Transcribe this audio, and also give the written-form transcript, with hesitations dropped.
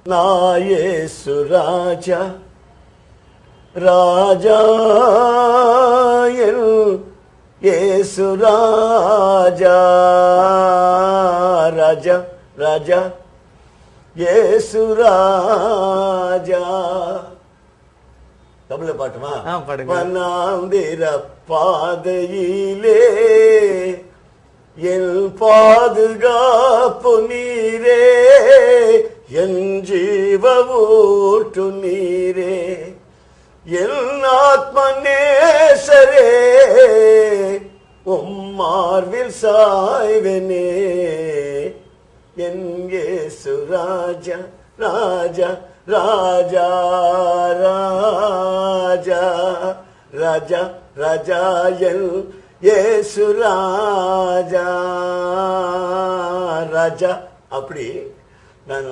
నా యేసు రాజా రాజా యేసు రాజా రాజా రాజా యేసు ராஜா. தமிழ பாட்டுமா? வனாந்திர பாதையிலே என் பாதுகாப்பு நீரே, என் ஜீவ ஊற்று நீரே, என் ஆத்ம நேசரே, உம்மார்வில் சாய்வனே, என் இயேசு ராஜா ராஜா ராஜா ராஜா ராஜா ராஜா என் இயேசு ராஜா ராஜா. அப்படி நான்